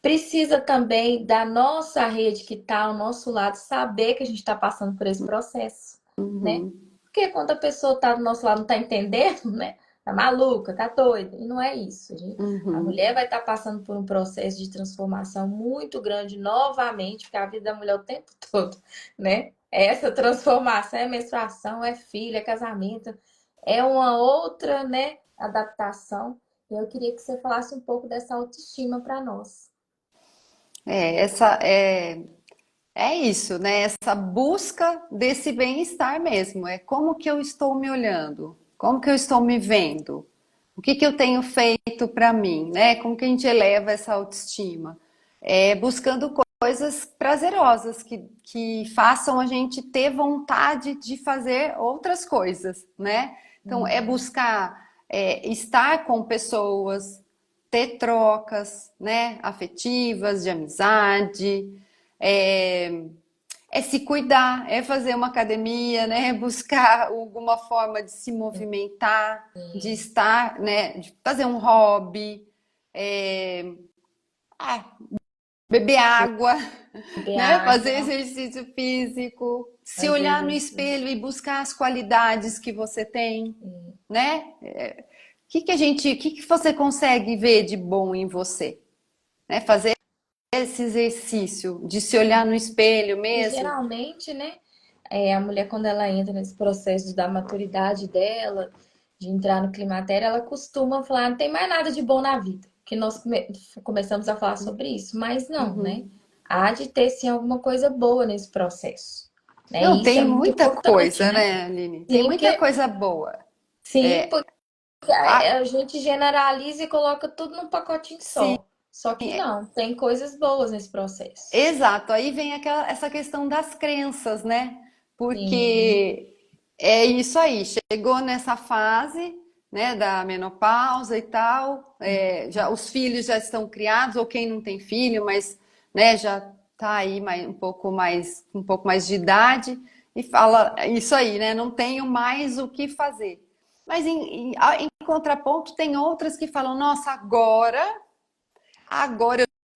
Precisa também da nossa rede que está ao nosso lado saber que a gente está passando por esse processo, né? uhum, Porque quando a pessoa está do nosso lado não está entendendo, né? Tá maluca, tá doida. E não é isso. A uhum. mulher vai estar passando por um processo de transformação muito grande novamente, porque a vida da mulher é o tempo todo, né? É essa transformação, é menstruação, é filho, é casamento, é uma outra, né, adaptação. E eu queria que você falasse um pouco dessa autoestima para nós. Essa é isso, né? Essa busca desse bem-estar mesmo. É como que eu estou me olhando? Como que eu estou me vendo? O que que eu tenho feito para mim, né? Como que a gente eleva essa autoestima? Buscando coisas prazerosas que façam a gente ter vontade de fazer outras coisas, né? Então, é Uhum. buscar estar com pessoas, ter trocas, né? Afetivas, de amizade, é, se cuidar, é fazer uma academia, né? Buscar alguma forma de se movimentar, de estar, né? De fazer um hobby, é, ah, beber água, Beber né? Fazer água, exercício físico, se fazer olhar no exercício. espelho e buscar as qualidades que você tem, né? O que que você consegue ver de bom em você, né? Fazer esse exercício de se olhar no espelho E mesmo. geralmente, né, a mulher, quando ela entra nesse processo da maturidade dela, de entrar no climatério, ela costuma falar: não tem mais nada de bom na vida. que nós começamos a falar sobre isso. Mas não, né? Uhum. Há de ter sim alguma coisa boa nesse processo, né? Não, E isso é tem muito muita importante, coisa, né? né, Aline? Tem Sim, muita porque coisa boa. sim, É, porque a gente generaliza e coloca tudo num pacotinho sim, só. Só que não, tem coisas boas nesse processo. exato. Aí vem essa questão das crenças, né? Sim, Porque é isso aí, chegou nessa fase, né, da menopausa e tal, já, os filhos já estão criados, ou quem não tem filho, mas, né, já tá aí um pouco mais de idade, e fala isso aí, né? Não tenho mais o que fazer. Mas em contraponto, tem outras que falam, nossa, agora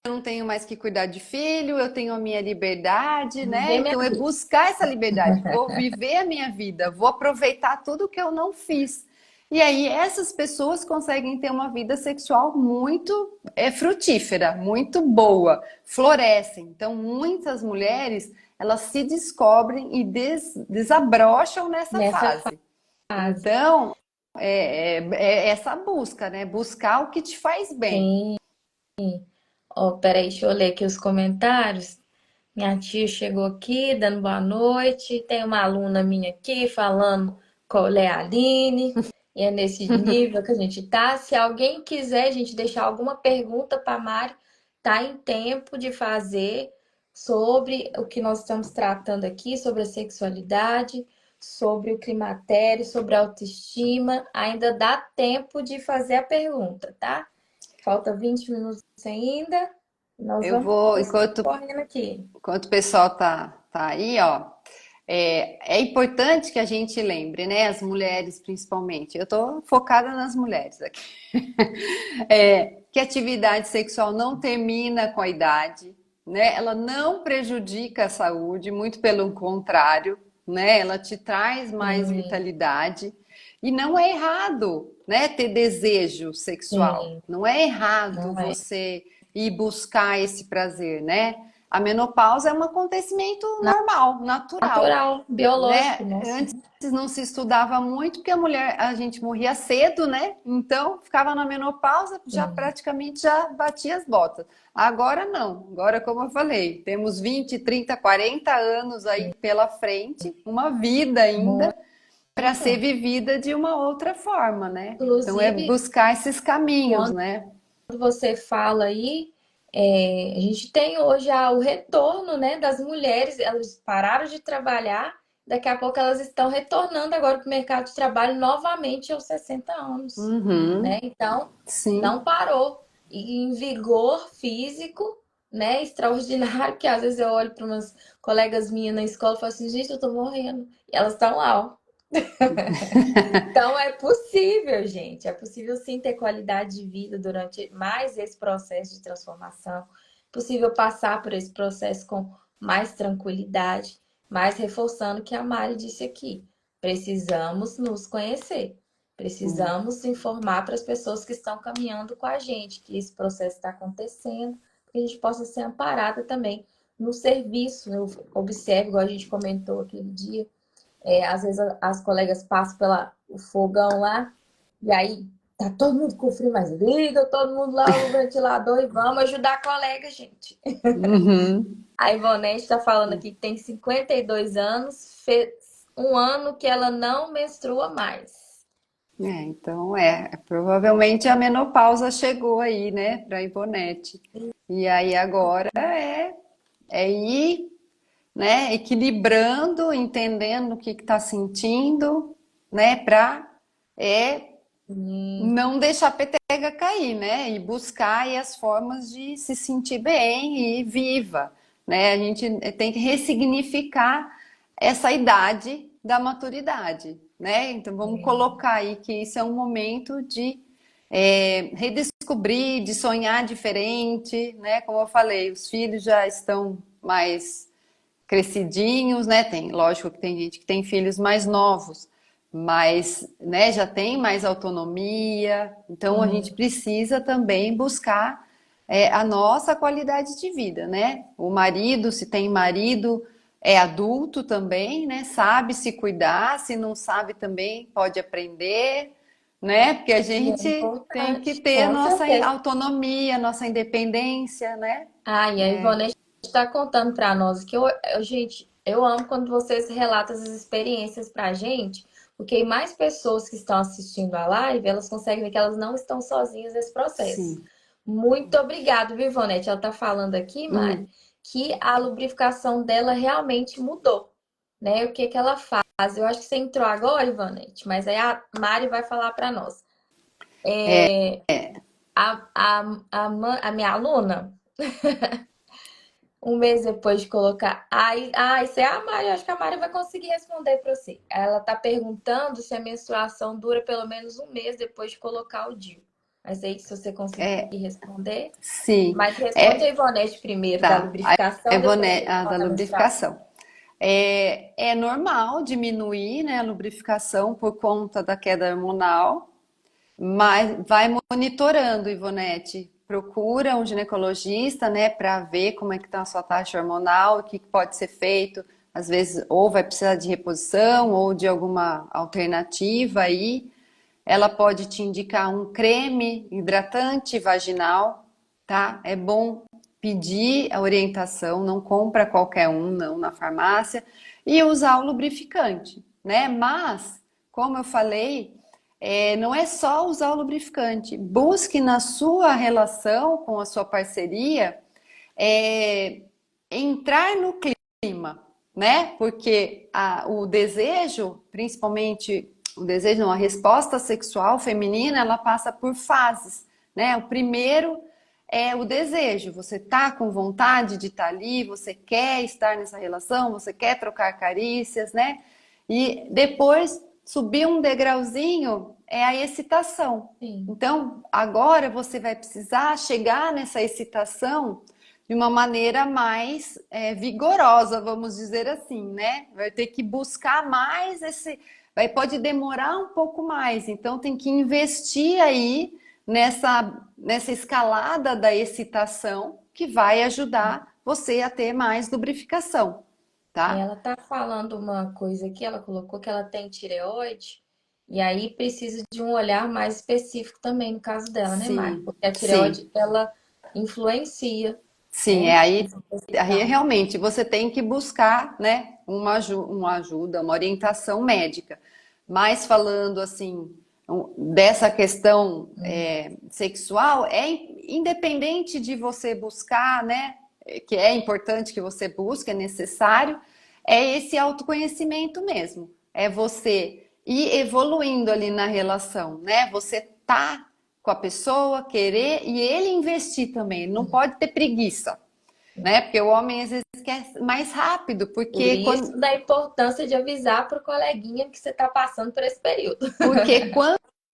eu não tenho mais que cuidar de filho, eu tenho a minha liberdade, né? viver minha Então é vida. buscar essa liberdade, vou viver a minha vida, vou aproveitar tudo que eu não fiz. E aí essas pessoas conseguem ter uma vida sexual muito frutífera, muito boa, florescem. Então muitas mulheres elas se descobrem e desabrocham nessa Nessa fase. fase. Então é essa busca, né? Buscar o que te faz bem. Sim. Ó, peraí, deixa eu ler aqui os comentários. Minha tia chegou aqui dando boa noite. Tem uma aluna minha aqui falando qual é a Aline. E é nesse nível que a gente tá. Se alguém quiser, a gente deixar alguma pergunta para Mari, tá em tempo de fazer sobre o que nós estamos tratando aqui, sobre a sexualidade, sobre o climatério, sobre a autoestima. Ainda dá tempo de fazer a pergunta, tá? Falta 20 minutos ainda. Nós Eu vamos vou, enquanto correndo aqui. Enquanto o pessoal tá aí, ó, é importante que a gente lembre, né? As mulheres principalmente. Eu tô focada nas mulheres aqui. Que a atividade sexual não termina com a idade, né? Ela não prejudica a saúde, muito pelo contrário, né? Ela te traz mais Sim, vitalidade. E não é errado, né, ter desejo sexual. sim, Não é errado não é. você ir buscar esse prazer, né? A menopausa é um acontecimento normal, natural, Natural, biológico, né? nossa. Antes não se estudava muito porque a gente morria cedo, né? Então ficava na menopausa, já Sim, praticamente já batia as botas. Agora não. Agora, como eu falei, temos 20, 30, 40 anos aí pela frente, uma vida ainda para ser muito. vivida de uma outra forma, né? Então é Inclusive, buscar esses caminhos, quando né? você fala aí, a gente tem hoje o retorno, né, das mulheres. Elas pararam de trabalhar, daqui a pouco elas estão retornando agora para o mercado de trabalho novamente aos 60 anos, né? Uhum, Então, não sim. parou. E em vigor físico, né, extraordinário, que às vezes eu olho para umas colegas minhas na escola e falo assim, gente, eu tô morrendo. E elas estão lá, ó. Então é possível, gente. É possível sim ter qualidade de vida durante mais esse processo de transformação. É possível passar por esse processo com mais tranquilidade, mas reforçando o que a Mari disse aqui. Precisamos nos conhecer. Hum. Precisamos informar para as pessoas que estão caminhando com a gente que esse processo está acontecendo, que a gente possa ser amparada também no serviço. Eu observo, igual a gente comentou aquele dia, às vezes as colegas passam pelo fogão lá, e aí tá todo mundo com frio, mas liga todo mundo lá no ventilador e vamos ajudar a colega, gente. Uhum. A Ivonete está falando aqui que tem 52 anos, fez um ano que ela não menstrua mais. Então provavelmente a menopausa chegou aí, né, para Ivonete. E aí agora é ir, né, equilibrando, entendendo o que está sentindo, né, para Sim, não deixar a peteca cair, né, e buscar aí as formas de se sentir bem e viva, né? A gente tem que ressignificar essa idade da maturidade, né? Então vamos sim, colocar aí que isso é um momento de redescobrir, de sonhar diferente, né? Como eu falei, os filhos já estão mais crescidinhos, né? Lógico que tem gente que tem filhos mais novos, mas, né, já tem mais autonomia. Então a gente sim, precisa também buscar a nossa qualidade de vida, né? O marido, se tem marido, é adulto também, né? Sabe se cuidar, se não sabe também pode aprender, né? Porque a E é gente tem que importante, ter a com nossa certeza. autonomia, nossa independência, né? Ah, e a Ivonete está contando para nós que gente, eu amo quando vocês relatam as experiências para a gente, porque mais pessoas que estão assistindo a live, elas conseguem ver que elas não estão sozinhas nesse processo. Sim. Muito obrigada, viu, Ivonete? Ela está falando aqui, Mari, Hum, que a lubrificação dela realmente mudou, né? O que que ela faz? Eu acho que você entrou agora, Ivonete, mas aí a Mari vai falar para nós. A minha aluna, um mês depois de colocar. Isso é a Mari. Eu acho que a Mari vai conseguir responder para você. Ela tá perguntando se a menstruação dura pelo menos um mês depois de colocar o DIU. Mas aí, se você conseguir responder. sim. Mas responde a É, Ivonete primeiro da tá. lubrificação, depois você A fala da da menstruação. lubrificação. É normal diminuir, né, a lubrificação por conta da queda hormonal, mas vai monitorando, Ivonete. Procura um ginecologista, né, para ver como é que está a sua taxa hormonal, o que pode ser feito. Às vezes, ou vai precisar de reposição, ou de alguma alternativa aí. Ela pode te indicar um creme hidratante vaginal, tá? É bom pedir a orientação, não compra qualquer um, não, na farmácia, e usar o lubrificante, né? Mas, como eu falei, não é só usar o lubrificante. Busque na sua relação com a sua parceria é, entrar no clima, né? Porque o desejo, principalmente o desejo, não, a resposta sexual feminina, ela passa por fases, né? O primeiro é o desejo. Você tá com vontade de estar ali, você quer estar nessa relação, você quer trocar carícias, né? E depois subir um degrauzinho é a excitação. Sim. Então, agora você vai precisar chegar nessa excitação de uma maneira mais vigorosa, vamos dizer assim, né? Vai ter que buscar mais pode demorar um pouco mais, então tem que investir aí nessa escalada da excitação que vai ajudar você a ter mais lubrificação, tá? Ela tá falando uma coisa aqui, ela colocou que ela tem tireoide, e aí precisa de um olhar mais específico também no caso dela, né, Mari? Sim, Porque a tireoide, sim, ela influencia, sim, né, aí, nessa aí questão. realmente você tem que buscar, né, uma ajuda, uma orientação médica. Mas falando assim, dessa questão sexual, independente de você buscar, né, que é importante que você busque, é necessário, é esse autoconhecimento mesmo. É você ir evoluindo ali na relação, né? Você tá com a pessoa, querer e ele investir também. Ele não pode ter preguiça, né? Porque o homem às vezes quer mais rápido, Por porque isso, da importância de avisar para o coleguinha que você está passando por esse período.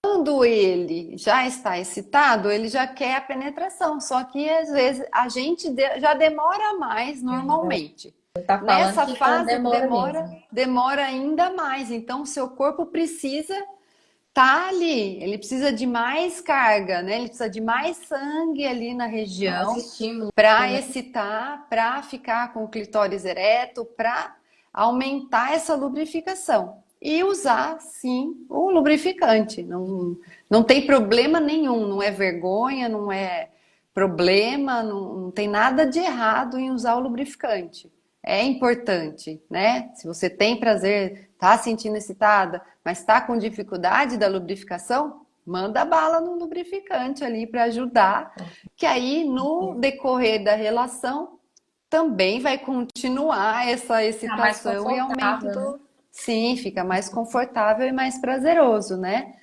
quando ele já está excitado, ele já quer a penetração. Só que às vezes a gente já demora mais normalmente. Tá falando Nessa que então fase demora mesmo. demora ainda mais. Então, o seu corpo precisa tá ali, ele precisa de mais carga, né? Ele precisa de mais sangue ali na Mais região estímulo, para né? excitar, para ficar com o clitóris ereto, para aumentar essa lubrificação. E usar, sim, o lubrificante. Não, não tem problema nenhum, não é vergonha, não é problema, não tem nada de errado em usar o lubrificante. É importante, né? Se você tem prazer, tá sentindo excitada, mas está com dificuldade da lubrificação, manda bala no lubrificante ali para ajudar, que aí no decorrer da relação também vai continuar essa Ficar mais excitação e aumento confortável, né? do. Sim, fica mais confortável e mais prazeroso, né?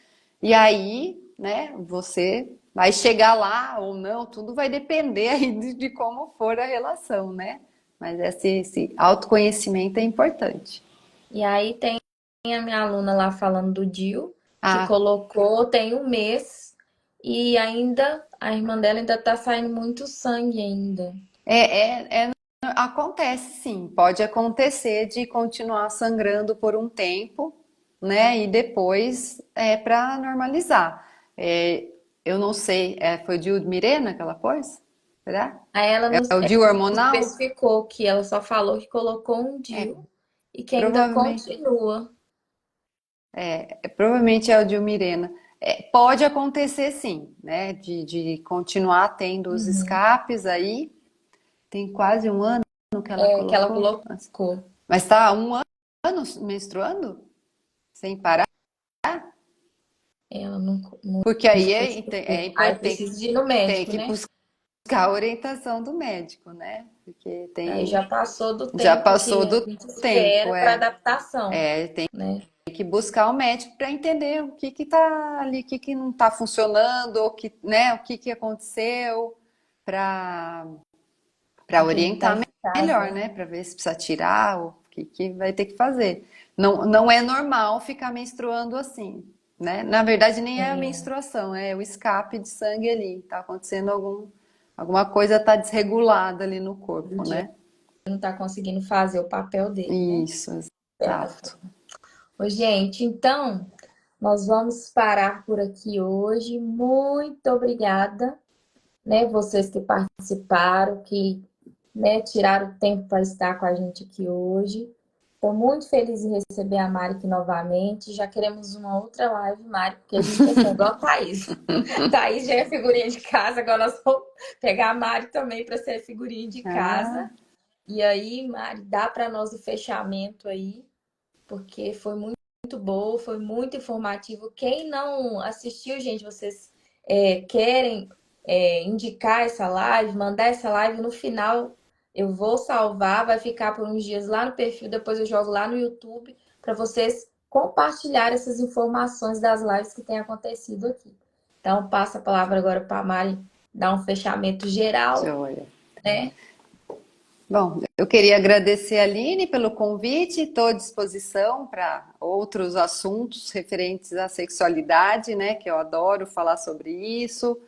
E aí, né, você vai chegar lá ou não, tudo vai depender aí de como for a relação, né? Mas esse autoconhecimento é importante. E aí tem a minha aluna lá falando do DIU, que Ah, colocou tem um mês e ainda a irmã dela ainda tá saindo muito sangue ainda. acontece sim, pode acontecer de continuar sangrando por um tempo, né? E depois para normalizar. É, eu não sei, foi de Mirena que ela pôs? Será? Aí ela É o DIU não hormonal? especificou que ela só falou que colocou um DIU e que ainda Provavelmente, continua. provavelmente é o DIU Mirena. Pode acontecer sim, né? De continuar tendo os Uhum. escapes aí. Tem quase um ano que ela É que ela colocou. colocou. Mas tá um ano menstruando? Sem parar? Ela não Porque aí é especificou. Aí importante, precisa de ir no tem médico, que né? buscar a orientação do médico, né? Porque Aí já tem, passou do já tempo passou que a do gente espera tempo, para adaptação, tem né? que buscar o médico para entender o que que tá ali, o que que não está funcionando, ou que, né, o que que aconteceu, para Ajeitar orientar esse caso, melhor, né? né? Para ver se precisa tirar, o que que vai ter que fazer. Não é normal ficar menstruando assim, né? Na verdade, nem é a É, menstruação, é o escape de sangue ali. Tá acontecendo alguma coisa tá desregulada ali no o corpo, dia né? não tá conseguindo fazer o papel dele, né? Isso, Certa exato. forma. Ô, gente, então, nós vamos parar por aqui hoje. Muito obrigada, né? Vocês que participaram, que, né, tiraram o tempo para estar com a gente aqui hoje. Estou muito feliz em receber a Mari aqui novamente. Já queremos uma outra live, Mari, porque a gente é assim, igual a Thaís. Thaís já é figurinha de casa, agora nós vamos pegar a Mari também para ser figurinha de Ah, casa. E aí, Mari, dá para nós o fechamento aí, porque foi muito boa, foi muito informativo. Quem não assistiu, gente, vocês querem indicar essa live, mandar essa live no final, eu vou salvar, vai ficar por uns dias lá no perfil, depois eu jogo lá no YouTube para vocês compartilhar essas informações das lives que têm acontecido aqui. Então, passa a palavra agora para a Mari dar um fechamento geral, joia. né? Bom, eu queria agradecer a Aline pelo convite, estou à disposição para outros assuntos referentes à sexualidade, né? Que eu adoro falar sobre isso,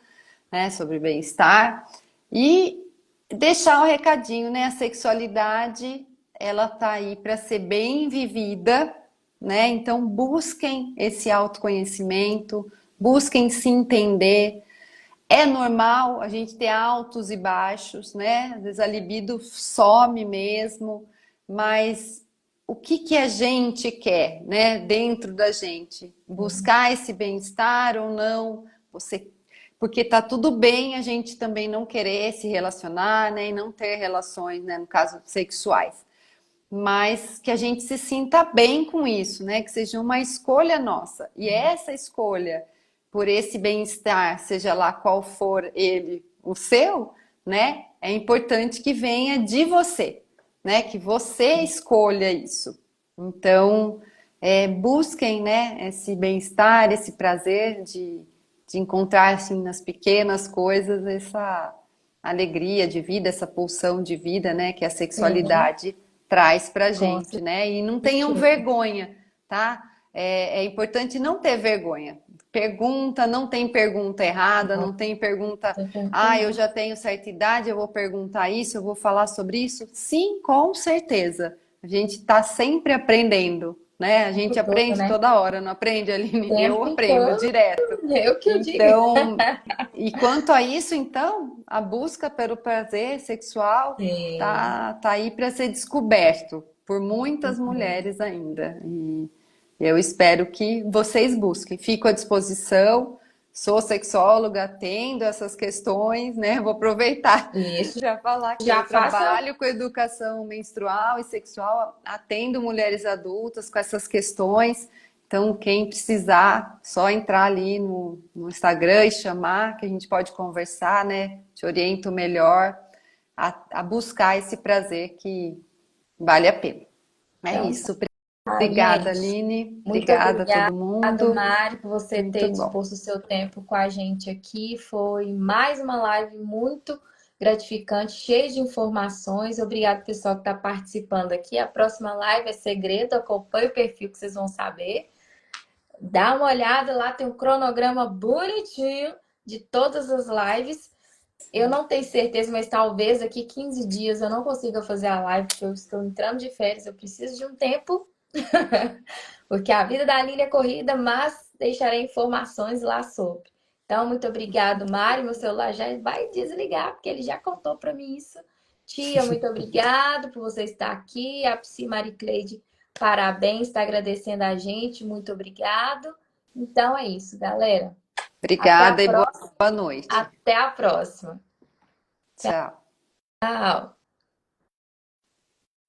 né? Sobre bem-estar. E deixar um recadinho, né? A sexualidade, ela tá aí para ser bem vivida, né? Então busquem esse autoconhecimento, busquem se entender. É normal a gente ter altos e baixos, né? Às vezes a libido some mesmo, mas o que que a gente quer, né? Dentro da gente, buscar esse bem-estar ou não? Você, porque tá tudo bem a gente também não querer se relacionar, né? E não ter relações, né? No caso sexuais, mas que a gente se sinta bem com isso, né? Que seja uma escolha nossa. E essa escolha por esse bem-estar, seja lá qual for ele, o seu, né? É importante que venha de você, né? Que você escolha isso. Então, busquem, né? Esse bem-estar, esse prazer de encontrar assim nas pequenas coisas essa alegria de vida, essa pulsão de vida, né? Que a Sim, sexualidade traz pra com gente, né? E não tenham certeza. vergonha, tá? É importante não ter vergonha. Pergunta, não tem pergunta errada, Não não tem pergunta, tem pergunta, ah, eu não. já tenho certa idade, eu vou perguntar isso, eu vou falar sobre isso. Sim, com certeza. A gente está sempre aprendendo, né? A O tempo gente todo, aprende né? toda hora, não aprende, O Aline? Eu tempo aprendo todo, direto. eu que eu digo. Então, e quanto a isso, então, a busca pelo prazer sexual Sim. tá aí para ser descoberto por muitas mulheres ainda. E eu espero que vocês busquem. Fico à disposição. Sou sexóloga, atendo essas questões, né? Vou aproveitar Isso. para falar que eu Já faça. trabalho com educação menstrual e sexual, atendo mulheres adultas com essas questões. Então, quem precisar, só entrar ali no Instagram e chamar, que a gente pode conversar, né? Te oriento melhor a buscar esse prazer que vale a pena. É Então, isso. tá, Obrigada, gente. Aline. Muito Obrigada a obrigada, todo mundo. Mari, por você Muito ter bom. disposto o seu tempo com a gente aqui. Foi mais uma live muito gratificante, cheia de informações. Obrigada, pessoal, que está participando aqui. A próxima live é segredo. Acompanhe o perfil que vocês vão saber. Dá uma olhada lá, tem um cronograma bonitinho de todas as lives. Eu não tenho certeza, mas talvez daqui 15 dias eu não consiga fazer a live, porque eu estou entrando de férias, eu preciso de um tempo, porque a vida da Aline é corrida, mas deixarei informações lá sobre. Então, muito obrigado, Mário. Meu celular já vai desligar, porque ele já contou para mim isso. Tia, muito obrigado por você estar aqui. A Psi Maricleide, parabéns, está agradecendo a gente. Muito obrigado. Então é isso, galera. Até a Obrigada e boa próxima. boa noite. Até a próxima. Tchau. Tchau.